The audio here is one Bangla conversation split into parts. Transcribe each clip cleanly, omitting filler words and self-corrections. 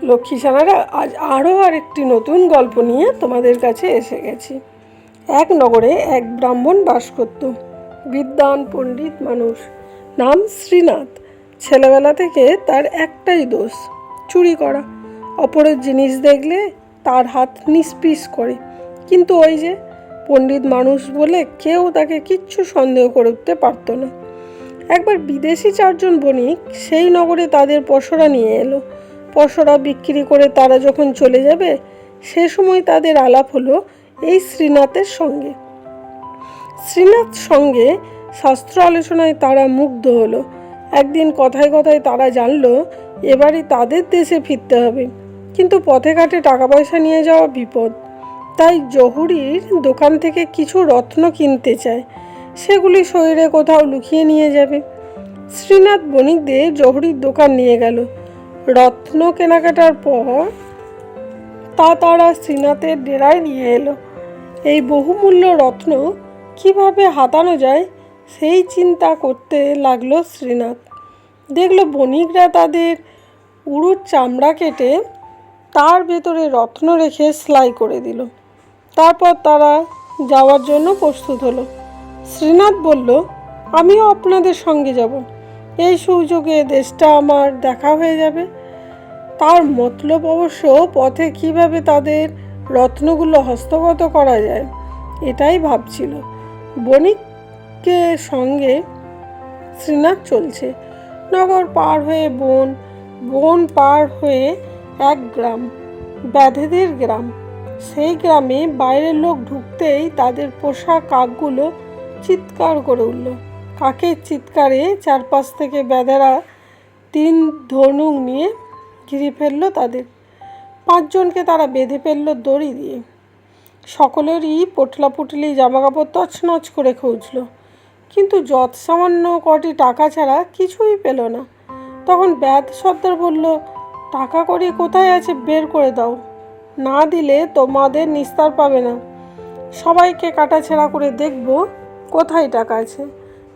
লক্ষ্মী ছানারা আজ আরও আরেকটি নতুন গল্প নিয়ে তোমাদের কাছে এসে গেছি। এক নগরে এক ব্রাহ্মণ বাস করত, বিদ্বান পণ্ডিত মানুষ, নাম শ্রীনাথ। ছেলেবেলা থেকে তার একটাই দোষ, চুরি করা। অপরের জিনিস দেখলে তার হাত নিষ্পিস করে, কিন্তু ওই যে পণ্ডিত মানুষ বলে কেউ তাকে কিচ্ছু সন্দেহ করতে পারত না। একবার বিদেশি 4 জন বণিক সেই নগরে তাদের পসরা নিয়ে এলো। পসরা বিক্রি করে তারা যখন চলে যাবে, সে সময় তাদের আলাপ হলো এই শ্রীনাথের সঙ্গে। শ্রীনাথ সঙ্গে শাস্ত্র আলোচনায় তারা মুগ্ধ হলো। একদিন কথায় কথায় তারা জানলো এবারে তাদের দেশে ফিরতে হবে, কিন্তু পথে ঘাটে টাকা পয়সা নিয়ে যাওয়া বিপদ। তাই জহুরির দোকান থেকে কিছু রত্ন কিনতে চায়, সেগুলি শরীরে কোথাও লুকিয়ে নিয়ে যাবে। শ্রীনাথ বণিকদের জহুরির দোকান নিয়ে গেল। রত্ন কেনাকাটার পর তারা শ্রীনাথের ডেরায় নিয়ে এলো। এই বহুমূল্য রত্ন কিভাবে হাতানো যায় সেই চিন্তা করতে লাগলো শ্রীনাথ। দেখলো বণিকরা তাদের উরুর চামড়া কেটে তার ভেতরে রত্ন রেখে সেলাই করে দিল। তারপর তারা যাওয়ার জন্য প্রস্তুত হলো। শ্রীনাথ বলল, আমিও আপনাদের সঙ্গে যাব, এই সুযোগে দেশটা আমার দেখা হয়ে যাবে। তার মতলব অবশ্য পথে কিভাবে তাদের রত্নগুলো হস্তগত করা যায় এটাই ভাবছিল। বণিককে সঙ্গে শ্রীনাথ চলছে। নগর পার হয়ে বন, বন পার হয়ে এক গ্রাম, ব্যাধেদের গ্রাম। সেই গ্রামে বাইরের লোক ঢুকতেই তাদের পোষা কাকগুলো চিৎকার করে উঠল। কাকের চিৎকারে চারপাশ থেকে ব্যাধেরা 3 ধনুক নিয়ে ঘিরে ফেলল তাদের। 5 জনকে তারা বেঁধে ফেলল দড়ি দিয়ে। সকলেরই পোটলা পুটলি জামাকাপড় তছনছ করে খুঁজল, কিন্তু যৎ সামান্য কটি টাকা ছাড়া কিছুই পেল না। তখন ব্যাধ সর্দার বলল, টাকা কড়ি কোথায় আছে বের করে দাও, না দিলে তোমাদের নিস্তার পাবে না। সবাইকে কাটাছেঁড়া করে দেখব কোথায় টাকা আছে।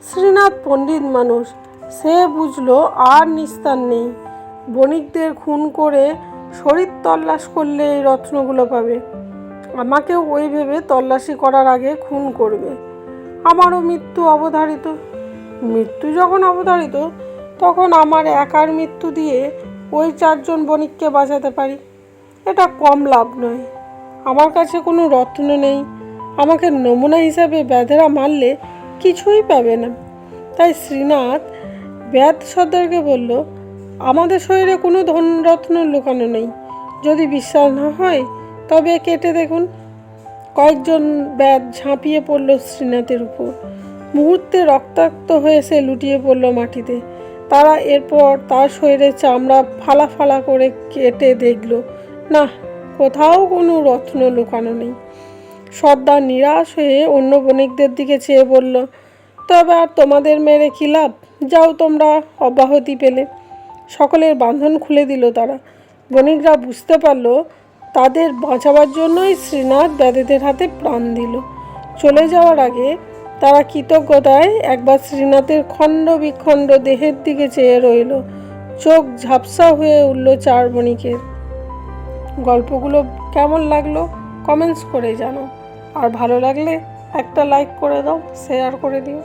শ্রীনাথ পণ্ডিত মানুষ, সে বুঝলো আর নিস্তার নেই। বণিকদের খুন করে শরীর তল্লাশ করলে এই রত্নগুলো পাবে। আমাকেও ওই ভেবে তল্লাশি করার আগে খুন করবে। আমারও মৃত্যু অবধারিত। মৃত্যু যখন অবধারিত, তখন আমার একার মৃত্যু দিয়ে ওই 4 জন বণিককে বাঁচাতে পারি। এটা কম লাভ নয়। আমার কাছে কোনো রত্ন নেই, আমাকে নমুনা হিসাবে ব্যাধেরা মারলে কিছুই পাবে না। তাই শ্রীনাথ ব্যাধ সর্দারকে বলল, আমাদের শরীরে কোনো ধনরত্ন লুকানো নেই। যদি বিশ্বাস না হয় তবে কেটে দেখুন। কয়েকজন ব্যাধ ঝাঁপিয়ে পড়ল শ্রীনাথের উপর। মুহূর্তে রক্তাক্ত হয়ে সে লুটিয়ে পড়ল মাটিতে। তারা এরপর তার শরীরে চামড়া ফালা ফালা করে কেটে দেখল, না, কোথাও কোনো রত্ন লুকানো নেই। সর্দার নিরাশ হয়ে অন্য বণিকদের দিকে চেয়ে বলল, তবে আর তোমাদের মেরে কী লাভ, যাও তোমরা অব্যাহতি পেলে। সকলের বাঁধন খুলে দিল তারা। বণিকরা বুঝতে পারল তাদের বাঁচাবার জন্যই শ্রীনাথ ব্যাধেদের হাতে প্রাণ দিল। চলে যাওয়ার আগে তারা কৃতজ্ঞতায় একবার শ্রীনাথের খণ্ড বিখণ্ড দেহের দিকে চেয়ে রইল। চোখ ঝাপসা হয়ে উঠল 4 বণিকের। গল্পগুলো কেমন লাগলো কমেন্টস করে জানো, আর ভালো লাগলে একটা লাইক করে দাও, শেয়ার করে দিও।